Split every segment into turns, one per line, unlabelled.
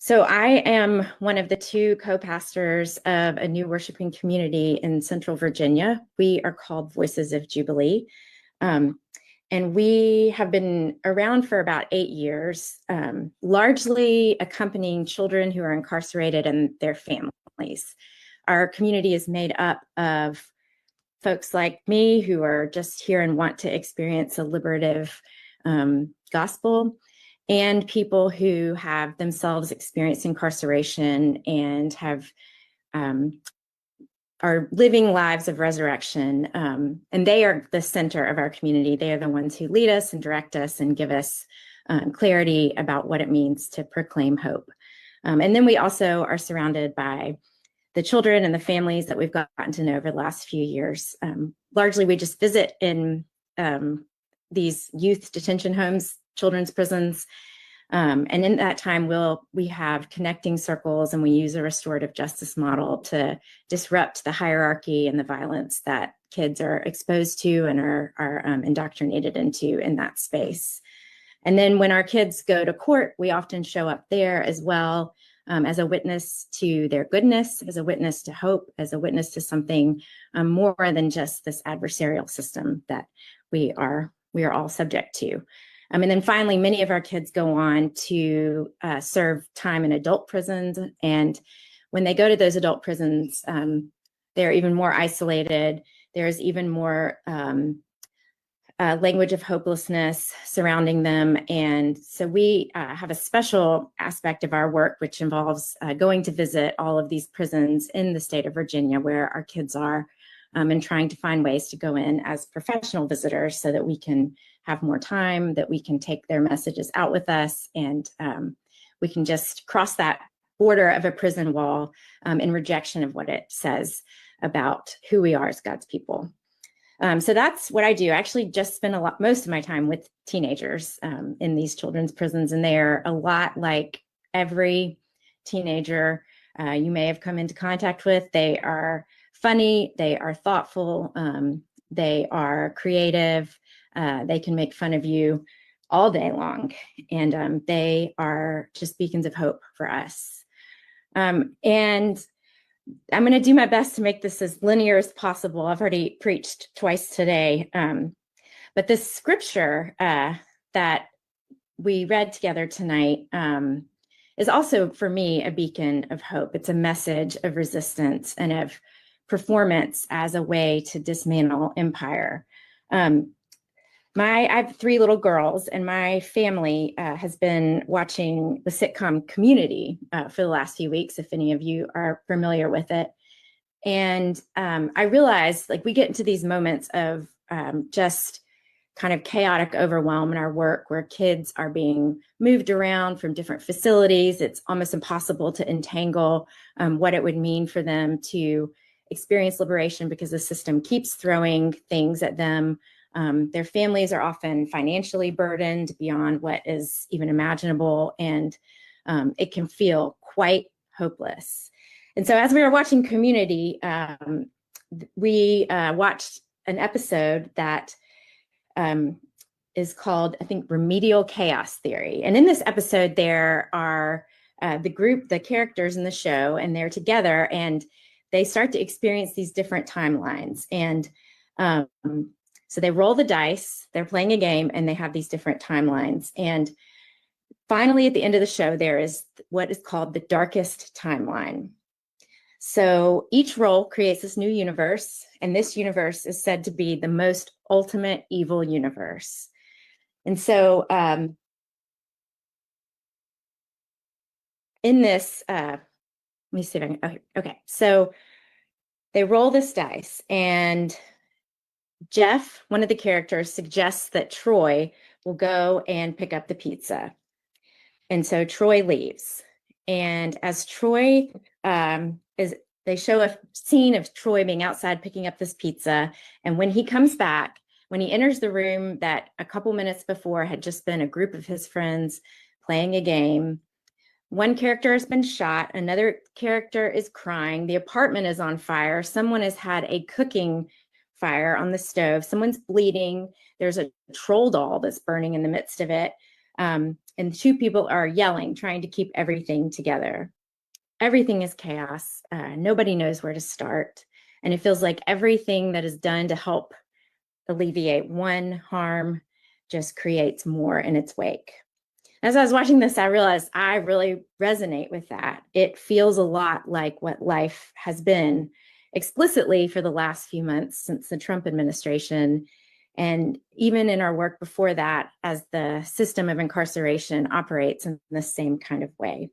So I am one of the two co-pastors of a new worshiping community in Central Virginia. We are called Voices of Jubilee. Um, and we have been around for about 8 years, largely accompanying children who are incarcerated and their families. Our community is made up of folks like me who are just here and want to experience a liberative gospel, and people who have themselves experienced incarceration and have are living lives of resurrection. And they are the center of our community. They are the ones who lead us and direct us and give us clarity about what it means to proclaim hope. And then we also are surrounded by the children and the families that we've gotten to know over the last few years. Largely, we just visit in these youth detention homes, children's prisons. And in that time, we have connecting circles, and we use a restorative justice model to disrupt the hierarchy and the violence that kids are exposed to and are indoctrinated into in that space. And then when our kids go to court, we often show up there as well, as a witness to their goodness, as a witness to hope, as a witness to something more than just this adversarial system that we are all subject to. And then finally, many of our kids go on to serve time in adult prisons. And when they go to those adult prisons, they're even more isolated. There's even more language of hopelessness surrounding them. And so we have a special aspect of our work, which involves going to visit all of these prisons in the state of Virginia where our kids are, and trying to find ways to go in as professional visitors so that we can have more time, that we can take their messages out with us, and we can just cross that border of a prison wall in rejection of what it says about who we are as God's people. So that's what I do. I actually just spend most of my time with teenagers in these children's prisons, and they're a lot like every teenager you may have come into contact with. They are funny, they are thoughtful, they are creative, they can make fun of you all day long, and they are just beacons of hope for us. And I'm going to do my best to make this as linear as possible. I've already preached twice today, but this scripture that we read together tonight is also, for me, a beacon of hope. It's a message of resistance and of performance as a way to dismantle empire. I have 3 little girls, and my family has been watching the sitcom Community for the last few weeks, if any of you are familiar with it. And I realized, like, we get into these moments of just kind of chaotic overwhelm in our work where kids are being moved around from different facilities. It's almost impossible to entangle what it would mean for them to experience liberation because the system keeps throwing things at them. Their families are often financially burdened beyond what is even imaginable, and it can feel quite hopeless. And so as we were watching Community, we watched an episode that is called, I think, Remedial Chaos Theory. And in this episode, there are the characters in the show, and they're together, and they start to experience these different timelines. And so they roll the dice, they're playing a game, and they have these different timelines. And finally, at the end of the show, there is what is called the darkest timeline. So each roll creates this new universe, and this universe is said to be the most ultimate evil universe. And so in this, let me see if I can, okay. So they roll this dice, and Jeff, one of the characters, suggests that Troy will go and pick up the pizza. And so Troy leaves. And as Troy they show a scene of Troy being outside picking up this pizza. And when he comes back, when he enters the room that a couple minutes before had just been a group of his friends playing a game, one character has been shot, another character is crying, the apartment is on fire, someone has had a cooking fire on the stove, someone's bleeding, there's a troll doll that's burning in the midst of it. and two people are yelling, trying to keep everything together. Everything is chaos. Nobody knows where to start. And it feels like everything that is done to help alleviate one harm just creates more in its wake. As I was watching this, I realized I really resonate with that. It feels a lot like what life has been explicitly for the last few months since the Trump administration, and even in our work before that, as the system of incarceration operates in the same kind of way.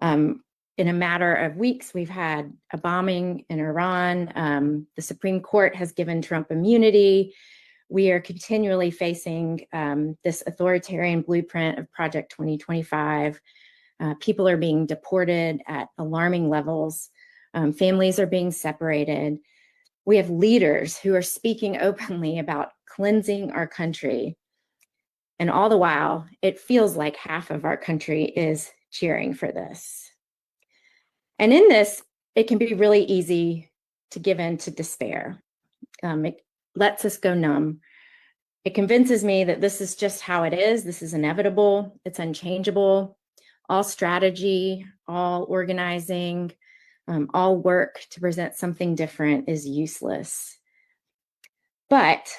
In a matter of weeks, we've had a bombing in Iran. The Supreme Court has given Trump immunity. We are continually facing this authoritarian blueprint of Project 2025. People are being deported at alarming levels. Families are being separated. We have leaders who are speaking openly about cleansing our country. And all the while, it feels like half of our country is cheering for this. And in this, it can be really easy to give in to despair. It lets us go numb. It convinces me that this is just how it is. This is inevitable. It's unchangeable. All strategy, all organizing, all work to present something different is useless. But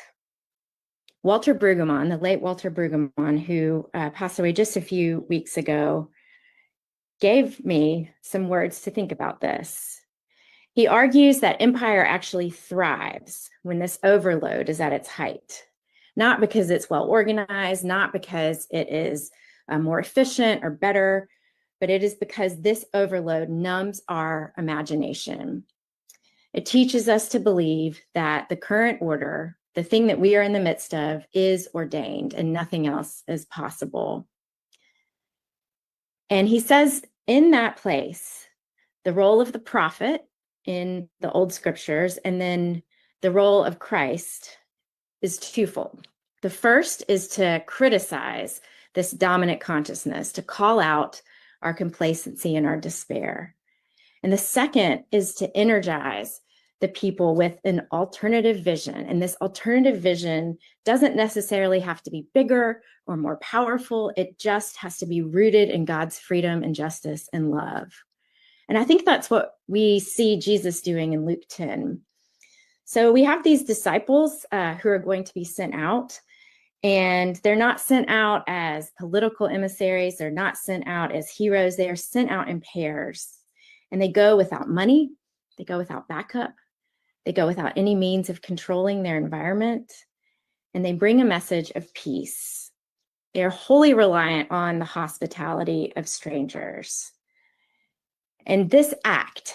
Walter Brueggemann, the late Walter Brueggemann, who passed away just a few weeks ago, gave me some words to think about this. He argues that empire actually thrives when this overload is at its height, not because it's well organized, not because it is more efficient or better, but it is because this overload numbs our imagination. It teaches us to believe that the current order, the thing that we are in the midst of, is ordained and nothing else is possible. And he says in that place, the role of the prophet in the old scriptures and then the role of Christ is twofold. The first is to criticize this dominant consciousness, to call out our complacency and our despair. And the second is to energize the people with an alternative vision. And this alternative vision doesn't necessarily have to be bigger or more powerful. It just has to be rooted in God's freedom and justice and love. And I think that's what we see Jesus doing in Luke 10. So we have these disciples who are going to be sent out, and they're not sent out as political emissaries. They're not sent out as heroes. They are sent out in pairs, and they go without money. They go without backup. They go without any means of controlling their environment, and they bring a message of peace. They're wholly reliant on the hospitality of strangers. And this act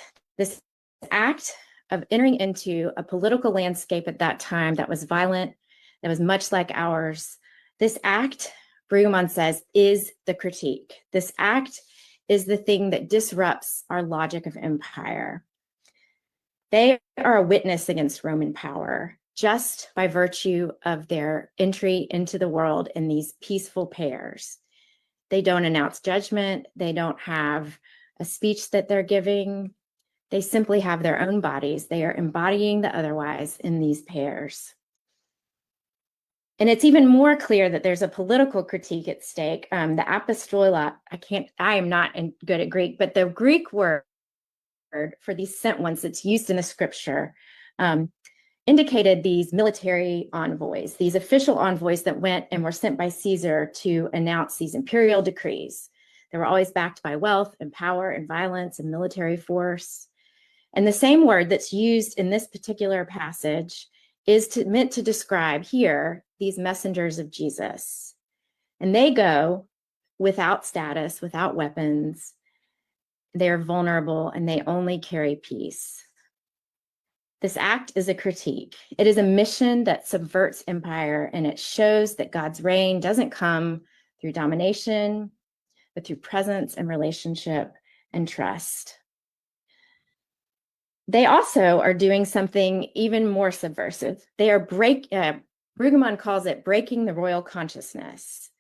of entering into a political landscape at that time that was violent, that was much like ours, this act, Brueggemann says, is the critique. This act is the thing that disrupts our logic of empire. They are a witness against Roman power just by virtue of their entry into the world in these peaceful pairs. They don't announce judgment. They don't have a speech that they're giving. They simply have their own bodies. They are embodying the otherwise in these pairs. And it's even more clear that there's a political critique at stake. The apostola, I am not good at Greek, but the Greek word for these sent ones that's used in the scripture indicated these military envoys, these official envoys that went and were sent by Caesar to announce these imperial decrees. They were always backed by wealth and power and violence and military force. And the same word that's used in this particular passage is meant to describe here these messengers of Jesus. And they go without status, without weapons. They're vulnerable and they only carry peace. This act is a critique. It is a mission that subverts empire, and it shows that God's reign doesn't come through domination, but through presence and relationship and trust. They also are doing something even more subversive. They are Brueggemann calls it breaking the royal consciousness.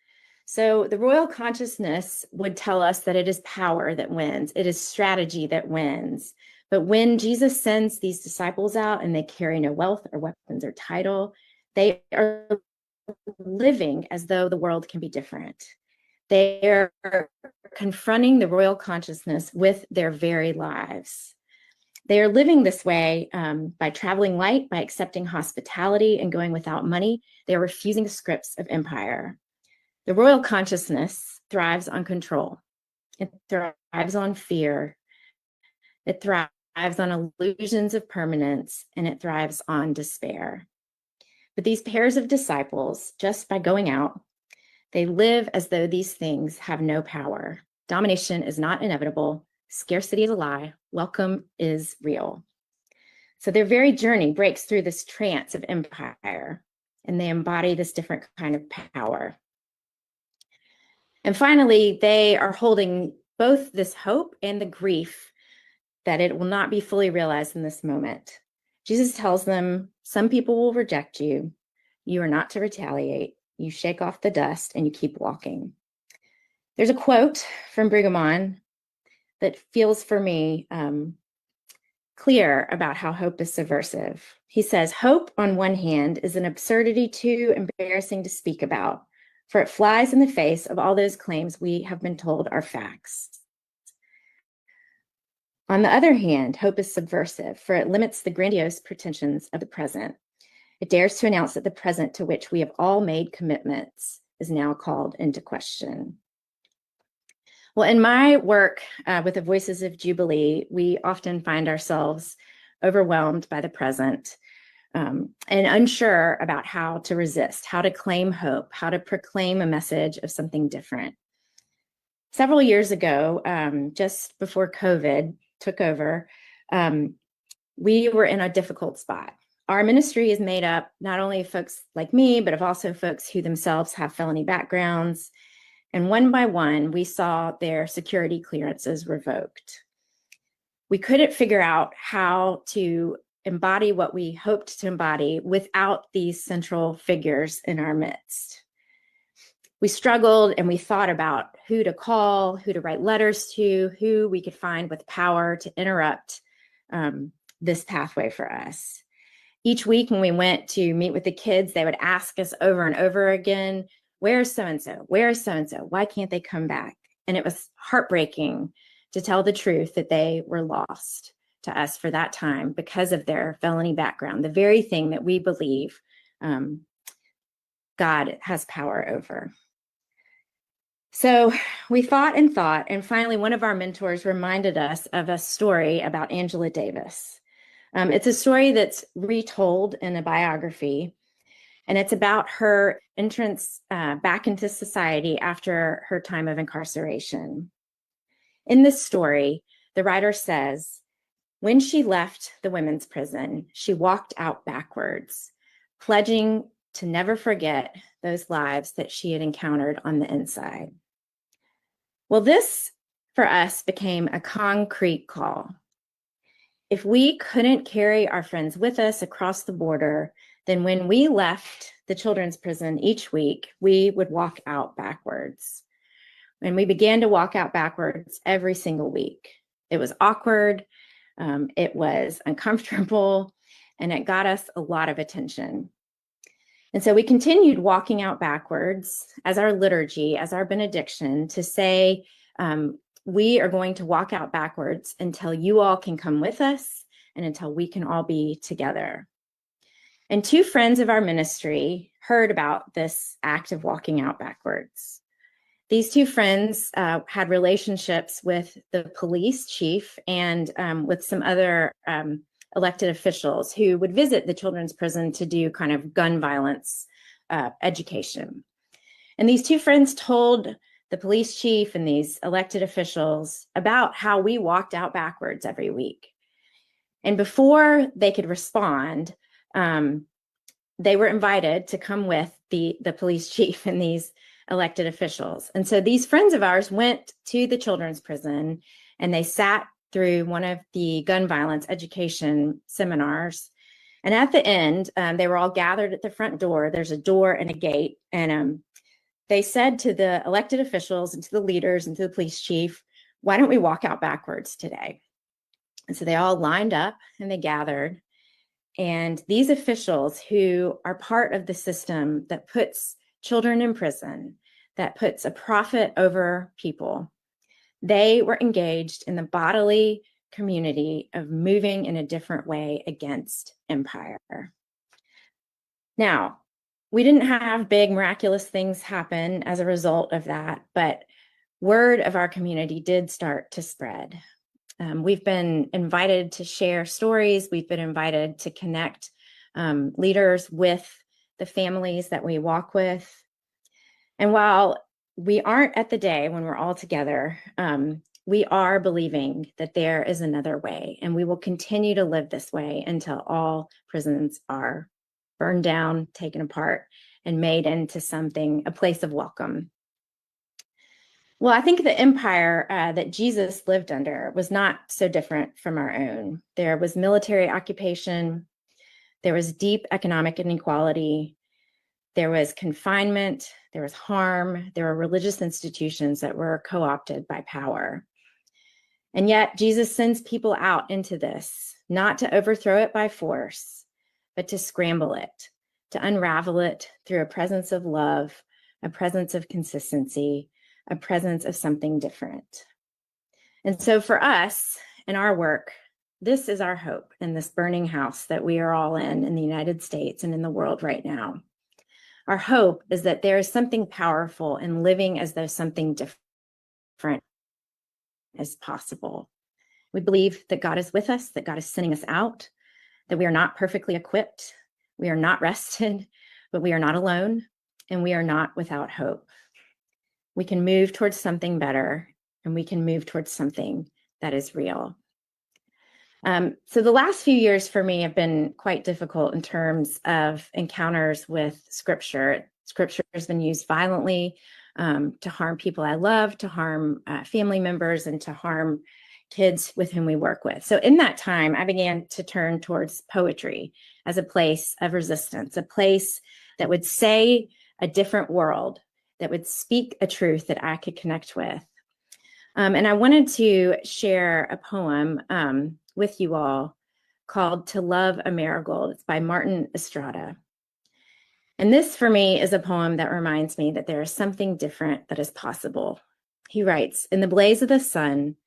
So the royal consciousness would tell us that it is power that wins. It is strategy that wins. But when Jesus sends these disciples out and they carry no wealth or weapons or title, they are living as though the world can be different. They are confronting the royal consciousness with their very lives. They are living this way by traveling light, by accepting hospitality and going without money. They are refusing the scripts of empire. The royal consciousness thrives on control. It thrives on fear. It thrives on illusions of permanence, and it thrives on despair. But these pairs of disciples, just by going out, they live as though these things have no power. Domination is not inevitable. Scarcity is a lie. Welcome is real. So their very journey breaks through this trance of empire, and they embody this different kind of power. And finally, they are holding both this hope and the grief that it will not be fully realized in this moment. Jesus tells them, some people will reject you. You are not to retaliate. You shake off the dust and you keep walking. There's a quote from Brigham that feels for me clear about how hope is subversive. He says, hope on one hand is an absurdity too embarrassing to speak about, for it flies in the face of all those claims we have been told are facts. On the other hand, hope is subversive, for it limits the grandiose pretensions of the present. It dares to announce that the present to which we have all made commitments is now called into question. Well, in my work with the Voices of Jubilee, we often find ourselves overwhelmed by the present and unsure about how to resist, how to claim hope, how to proclaim a message of something different. Several years ago, just before COVID took over, we were in a difficult spot. Our ministry is made up not only of folks like me, but of also folks who themselves have felony backgrounds. And one by one, we saw their security clearances revoked. We couldn't figure out how to embody what we hoped to embody without these central figures in our midst. We struggled and we thought about who to call, who to write letters to, who we could find with power to interrupt this pathway for us. Each week when we went to meet with the kids, they would ask us over and over again, where's so-and-so? Where's so-and-so? Why can't they come back? And it was heartbreaking to tell the truth that they were lost to us for that time because of their felony background, the very thing that we believe God has power over. So we thought, and finally one of our mentors reminded us of a story about Angela Davis. It's a story that's retold in a biography, and it's about her entrance back into society after her time of incarceration. In this story, the writer says, when she left the women's prison, she walked out backwards, pledging to never forget those lives that she had encountered on the inside. Well, this for us became a concrete call. If we couldn't carry our friends with us across the border, then when we left the children's prison each week, we would walk out backwards. And we began to walk out backwards every single week. It was awkward, it was uncomfortable, and it got us a lot of attention. And so we continued walking out backwards as our liturgy, as our benediction, to say, we are going to walk out backwards until you all can come with us and until we can all be together. And two friends of our ministry heard about this act of walking out backwards. These two friends had relationships with the police chief and with some other elected officials who would visit the children's prison to do kind of gun violence education. And these two friends told the police chief and these elected officials about how we walked out backwards every week. And before they could respond, they were invited to come with the police chief and these elected officials. And so these friends of ours went to the children's prison and they sat through one of the gun violence education seminars. And at the end, they were all gathered at the front door. There's a door and a gate. And they said to the elected officials and to the leaders and to the police chief, why don't we walk out backwards today? And so they all lined up and they gathered. And these officials who are part of the system that puts children in prison, that puts a profit over people. They were engaged in the bodily community of moving in a different way against empire. Now, we didn't have big miraculous things happen as a result of that, but word of our community did start to spread. We've been invited to share stories. We've been invited to connect leaders with the families that we walk with. And while we aren't at the day when we're all together, we are believing that there is another way, and we will continue to live this way until all prisons are burned down, taken apart, and made into something, a place of welcome. Well, I think the empire that Jesus lived under was not so different from our own. There was military occupation, there was deep economic inequality, there was confinement, there was harm, there were religious institutions that were co-opted by power. And yet Jesus sends people out into this, not to overthrow it by force, but to scramble it, to unravel it through a presence of love, a presence of consistency, a presence of something different. And so for us in our work, this is our hope in this burning house that we are all in the United States and in the world right now. Our hope is that there is something powerful in living as though something different is possible. We believe that God is with us, that God is sending us out, that we are not perfectly equipped, we are not rested, but we are not alone, and we are not without hope. We can move towards something better, and we can move towards something that is real. So the last few years for me have been quite difficult in terms of encounters with Scripture. Scripture has been used violently to harm people I love, to harm family members, and to harm kids with whom we work with. So in that time, I began to turn towards poetry as a place of resistance, a place that would say a different world, that would speak a truth that I could connect with. And I wanted to share a poem with you all called To Love a Marigold. It's by Martin Estrada. And this for me is a poem that reminds me that there is something different that is possible. He writes, in the blaze of the sun,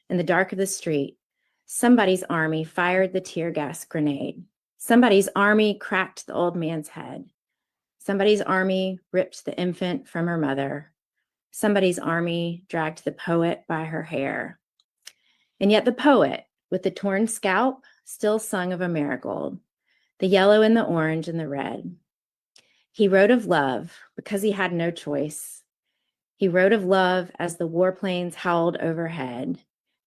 in the dark of the street, somebody's army fired the tear gas grenade. Somebody's army cracked the old man's head. Somebody's army ripped the infant from her mother. Somebody's army dragged the poet by her hair. And yet the poet, with the torn scalp, still sung of a marigold, the yellow and the orange and the red. He wrote of love because he had no choice. He wrote of love as the warplanes howled overhead.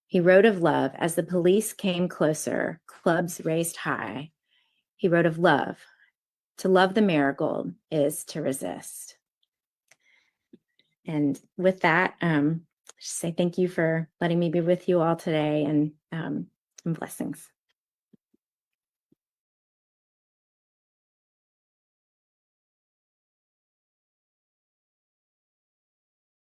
He wrote of love as the police came closer, clubs raised high. He wrote of love. To love the marigold is to resist. And with that, just say thank you for letting me be with you all today, and blessings.